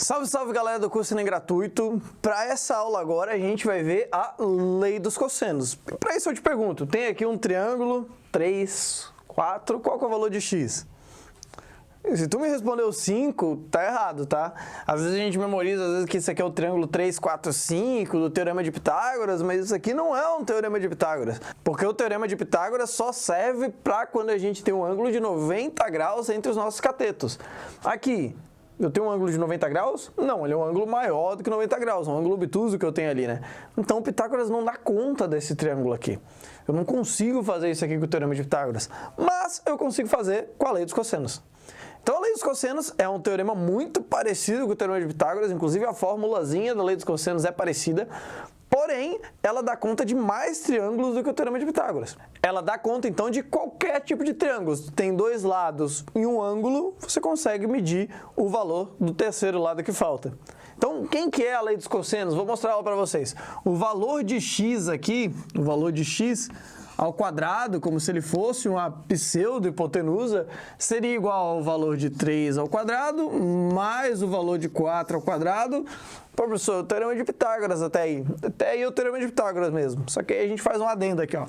Salve, salve galera do curso Enem Gratuito! Para essa aula agora a gente vai ver a lei dos cossenos. Para isso eu te pergunto, tem aqui um triângulo, 3, 4, qual que é o valor de x? Se tu me respondeu 5, tá errado, tá? Às vezes a gente memoriza, às vezes que isso aqui é o triângulo 3, 4, 5 do Teorema de Pitágoras, mas isso aqui não é um Teorema de Pitágoras, porque o Teorema de Pitágoras só serve para quando a gente tem um ângulo de 90 graus entre os nossos catetos. Aqui, eu tenho um ângulo de 90 graus? Não, ele é um ângulo maior do que 90 graus, um ângulo obtuso que eu tenho ali, né? Então o Pitágoras não dá conta desse triângulo aqui. Eu não consigo fazer isso aqui com o Teorema de Pitágoras, mas eu consigo fazer com a lei dos cossenos. Então, a lei dos cossenos é um teorema muito parecido com o Teorema de Pitágoras, inclusive a formulazinha da lei dos cossenos é parecida, porém, ela dá conta de mais triângulos do que o Teorema de Pitágoras. Ela dá conta, então, de qualquer tipo de triângulo. Se tem dois lados e um ângulo, você consegue medir o valor do terceiro lado que falta. Então, quem que é a lei dos cossenos? Vou mostrar ela para vocês. O valor de x aqui, o valor de x ao quadrado, como se ele fosse uma pseudo-hipotenusa, seria igual ao valor de 3 ao quadrado, mais o valor de 4 ao quadrado. Pô, professor, o Teorema de Pitágoras até aí é o Teorema de Pitágoras mesmo. Só que aí a gente faz um adendo aqui, ó.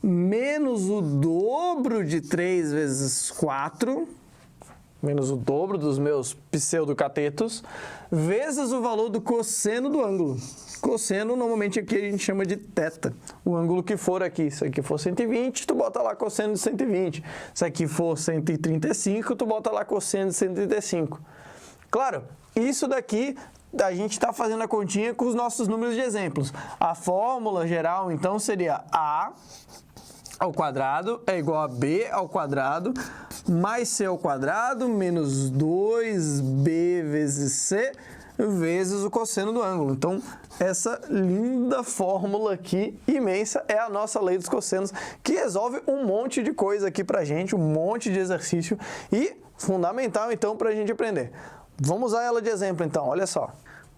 Menos o dobro de 3 vezes 4, menos o dobro dos meus pseudo-catetos, vezes o valor do cosseno do ângulo. Cosseno, normalmente aqui a gente chama de θ. O ângulo que for aqui, se aqui for 120, tu bota lá cosseno de 120. Se aqui for 135, tu bota lá cosseno de 135. Claro, isso daqui a gente está fazendo a continha com os nossos números de exemplos. A fórmula geral, então, seria A ao quadrado é igual a B ao quadrado mais C ao quadrado menos 2B vezes C vezes o cosseno do ângulo. Então, essa linda fórmula aqui, imensa, é a nossa lei dos cossenos, que resolve um monte de coisa aqui pra gente, um monte de exercício e fundamental, então, pra gente aprender. Vamos usar ela de exemplo, então, olha só.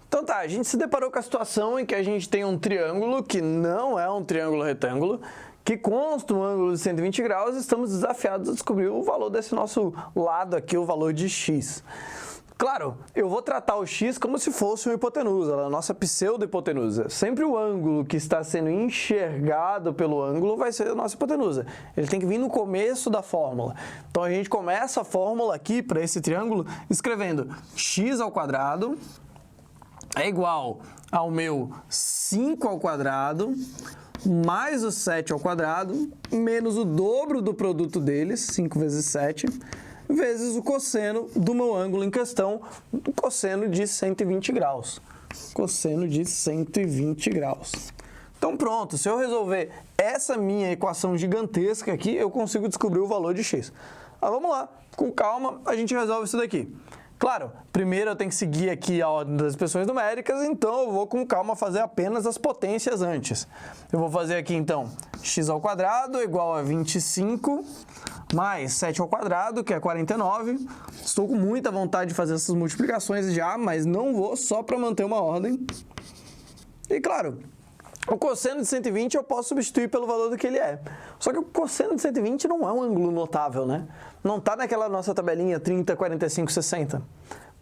Então tá, a gente se deparou com a situação em que a gente tem um triângulo que não é um triângulo retângulo, que consta um ângulo de 120 graus, e estamos desafiados a descobrir o valor desse nosso lado aqui, o valor de x. Claro, eu vou tratar o x como se fosse uma hipotenusa, a nossa pseudo-hipotenusa. Sempre o ângulo que está sendo enxergado pelo ângulo vai ser a nossa hipotenusa. Ele tem que vir no começo da fórmula. Então, a gente começa a fórmula aqui para esse triângulo escrevendo x ao quadrado é igual ao meu 5 ao quadrado mais o 7 ao quadrado menos o dobro do produto deles, 5 vezes 7, vezes o cosseno do meu ângulo em questão, o cosseno de 120 graus. Cosseno de 120 graus. Então pronto, se eu resolver essa minha equação gigantesca aqui, eu consigo descobrir o valor de x. Mas vamos lá, com calma a gente resolve isso daqui. Claro, primeiro eu tenho que seguir aqui a ordem das expressões numéricas, então eu vou com calma fazer apenas as potências antes. Eu vou fazer aqui então x ao quadrado igual a 25 mais 7 ao quadrado, que é 49. Estou com muita vontade de fazer essas multiplicações já, mas não vou, só para manter uma ordem. E claro, o cosseno de 120 eu posso substituir pelo valor do que ele é. Só que o cosseno de 120 não é um ângulo notável, né? Não está naquela nossa tabelinha 30, 45, 60.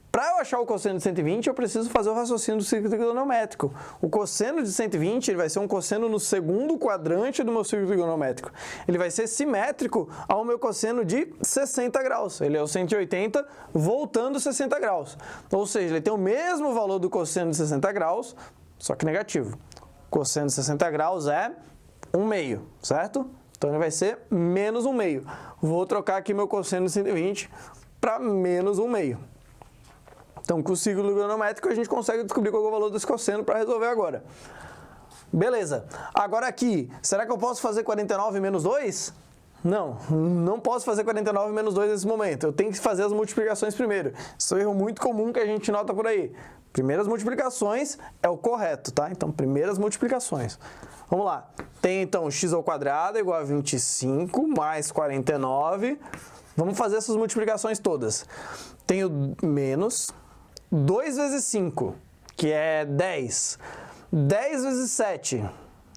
Para eu achar o cosseno de 120, eu preciso fazer o raciocínio do círculo trigonométrico. O cosseno de 120 ele vai ser um cosseno no segundo quadrante do meu círculo trigonométrico. Ele vai ser simétrico ao meu cosseno de 60 graus. Ele é o 180 voltando 60 graus. Ou seja, ele tem o mesmo valor do cosseno de 60 graus, só que negativo. Cosseno de 60 graus é 1/2, certo? Então, ele vai ser menos 1/2. Vou trocar aqui meu cosseno de 120 para menos 1/2. Então, com o círculo trigonométrico, a gente consegue descobrir qual é o valor desse cosseno para resolver agora. Beleza. Agora aqui, será que eu posso fazer 49 menos 2? Não, não posso fazer 49 menos 2 nesse momento. Eu tenho que fazer as multiplicações primeiro. Isso é um erro muito comum que a gente nota por aí. Primeiras multiplicações é o correto, tá? Então, primeiras multiplicações. Vamos lá. Tem, então, x ao quadrado igual a 25 mais 49. Vamos fazer essas multiplicações todas. Tenho menos 2 vezes 5, que é 10. 10 vezes 7,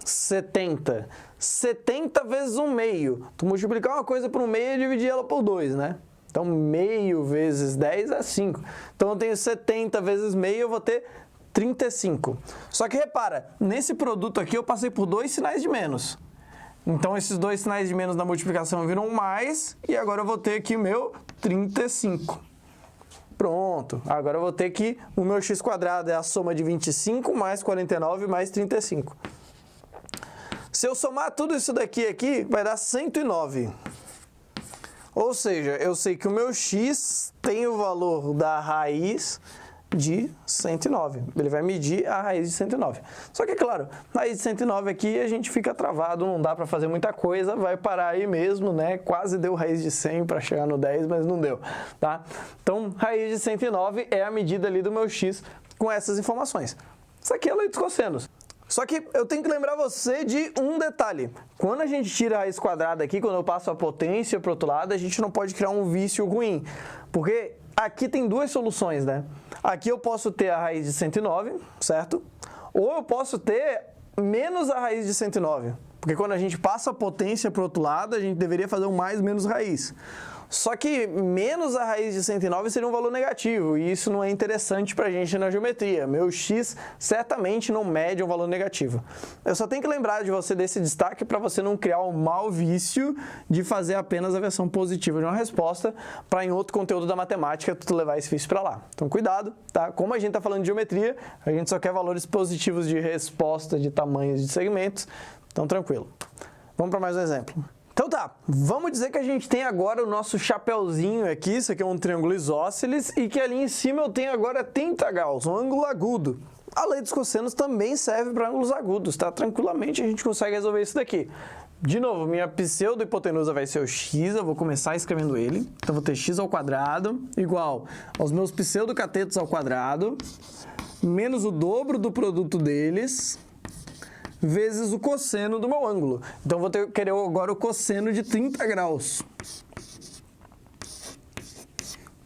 70. 70 vezes 1/2. Tu multiplicar uma coisa por 1/2 e dividir ela por 2, né? Então, meio vezes 10 é 5. Então, eu tenho 70 vezes meio, eu vou ter 35. Só que repara, nesse produto aqui eu passei por 2 sinais de menos. Então, esses 2 sinais de menos na multiplicação viram mais, e agora eu vou ter aqui o meu 35. Pronto, agora eu vou ter que o meu x² é a soma de 25 mais 49 mais 35. Se eu somar tudo isso daqui aqui, vai dar 109. Ou seja, eu sei que o meu x tem o valor da raiz de 109. Ele vai medir a raiz de 109. Só que, claro, raiz de 109 aqui a gente fica travado, não dá para fazer muita coisa, vai parar aí mesmo, né? Quase deu raiz de 100 para chegar no 10, mas não deu, tá? Então, raiz de 109 é a medida ali do meu x com essas informações. Isso aqui é a lei dos cossenos. Só que eu tenho que lembrar você de um detalhe. Quando a gente tira a raiz quadrada aqui, quando eu passo a potência para o outro lado, a gente não pode criar um vício ruim, porque aqui tem 2 soluções, né? Aqui eu posso ter a raiz de 109, certo? Ou eu posso ter menos a raiz de 109. Porque quando a gente passa a potência para o outro lado, a gente deveria fazer um mais menos raiz. Só que menos a raiz de 109 seria um valor negativo, e isso não é interessante para a gente na geometria. Meu x certamente não mede um valor negativo. Eu só tenho que lembrar de você desse destaque para você não criar um mau vício de fazer apenas a versão positiva de uma resposta para em outro conteúdo da matemática tu levar esse vício para lá. Então cuidado, tá? Como a gente está falando de geometria, a gente só quer valores positivos de resposta, de tamanhos, de segmentos, então tranquilo. Vamos para mais um exemplo. Então tá, vamos dizer que a gente tem agora o nosso chapeuzinho aqui, isso aqui é um triângulo isósceles, e que ali em cima eu tenho agora 30 graus, um ângulo agudo. A lei dos cossenos também serve para ângulos agudos, tá? Tranquilamente a gente consegue resolver isso daqui. De novo, minha pseudo-hipotenusa vai ser o x, eu vou começar escrevendo ele. Então vou ter x ao quadrado igual aos meus pseudo-catetos ao quadrado, menos o dobro do produto deles, vezes o cosseno do meu ângulo. Então, vou querer agora o cosseno de 30 graus.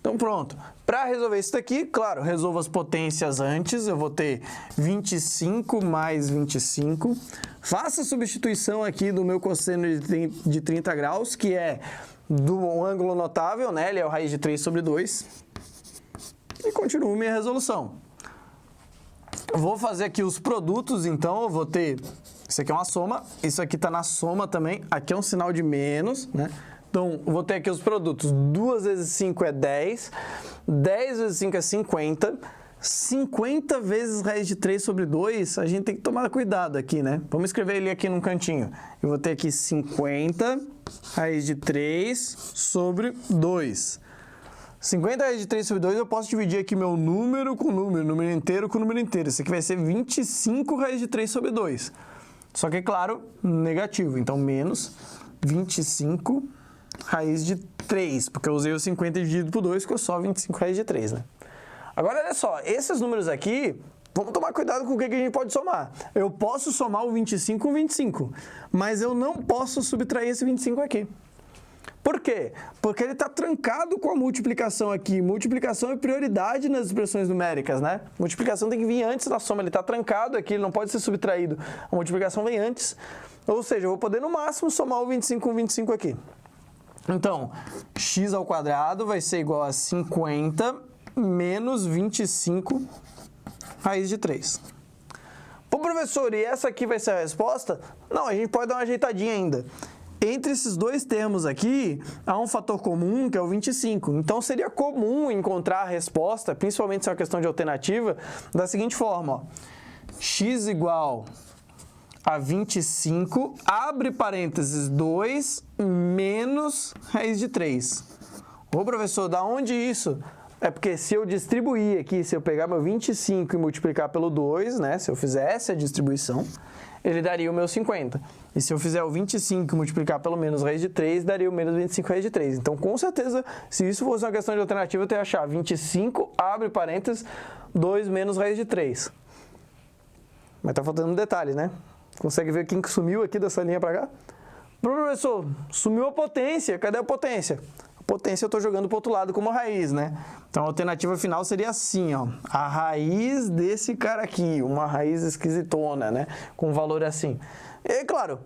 Então, pronto. Para resolver isso daqui, claro, resolvo as potências antes. Eu vou ter 25 mais 25. Faço a substituição aqui do meu cosseno de 30 graus, que é do ângulo notável, né? Ele é o raiz de 3 sobre 2. E continuo minha resolução. Vou fazer aqui os produtos, então, eu vou ter... Isso aqui é uma soma, isso aqui está na soma também, aqui é um sinal de menos, né? Então, eu vou ter aqui os produtos, 2 vezes 5 é 10, 10 vezes 5 é 50, 50 vezes raiz de 3 sobre 2, a gente tem que tomar cuidado aqui, né? Vamos escrever ele aqui num cantinho. Eu vou ter aqui 50 raiz de 3 sobre 2. 50 raiz de 3 sobre 2, eu posso dividir aqui meu número com número inteiro com número inteiro. Isso aqui vai ser 25 raiz de 3 sobre 2. Só que, claro, negativo. Então, menos 25 raiz de 3, porque eu usei o 50 dividido por 2, ficou só 25 raiz de 3, né? Agora, olha só, esses números aqui, vamos tomar cuidado com o que a gente pode somar. Eu posso somar o 25 com 25, mas eu não posso subtrair esse 25 aqui. Por quê? Porque ele está trancado com a multiplicação aqui. Multiplicação é prioridade nas expressões numéricas, né? Multiplicação tem que vir antes da soma. Ele está trancado aqui, ele não pode ser subtraído. A multiplicação vem antes. Ou seja, eu vou poder no máximo somar o 25 com 25 aqui. Então, x ao quadrado vai ser igual a 50 menos 25 raiz de 3. Pô, professor, e essa aqui vai ser a resposta? Não, a gente pode dar uma ajeitadinha ainda. Entre esses dois termos aqui, há um fator comum, que é o 25. Então, seria comum encontrar a resposta, principalmente se é uma questão de alternativa, da seguinte forma, ó. X igual a 25, abre parênteses, 2 menos raiz de 3. Ô, professor, da onde isso? É porque se eu distribuir aqui, se eu pegar meu 25 e multiplicar pelo 2, né, se eu fizesse a distribuição, ele daria o meu 50. E se eu fizer o 25 e multiplicar pelo menos raiz de 3, daria o menos 25 raiz de 3. Então, com certeza, se isso fosse uma questão de alternativa, eu teria que achar 25, abre parênteses, 2 menos raiz de 3. Mas tá faltando um detalhe, né? Consegue ver quem que sumiu aqui dessa linha para cá? Professor, sumiu a potência. Cadê a potência? A potência eu estou jogando para o outro lado como raiz, né? Então, a alternativa final seria assim, ó. A raiz desse cara aqui, uma raiz esquisitona, né? Com um valor assim. E, claro,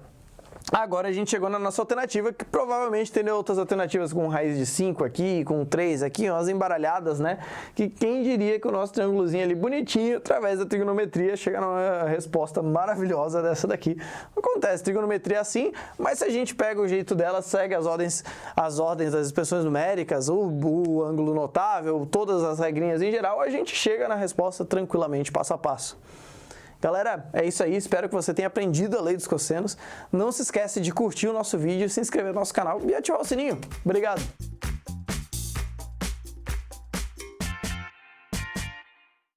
Agora a gente chegou na nossa alternativa, que provavelmente tem outras alternativas com raiz de 5 aqui, com 3 aqui, umas embaralhadas, né? Que quem diria que o nosso triângulozinho ali bonitinho, através da trigonometria, chega numa resposta maravilhosa dessa daqui. Acontece, trigonometria é assim, mas se a gente pega o jeito dela, segue as ordens das expressões numéricas, o ângulo notável, todas as regrinhas em geral, a gente chega na resposta tranquilamente, passo a passo. Galera, é isso aí, espero que você tenha aprendido a lei dos cossenos. Não se esquece de curtir o nosso vídeo, se inscrever no nosso canal e ativar o sininho. Obrigado!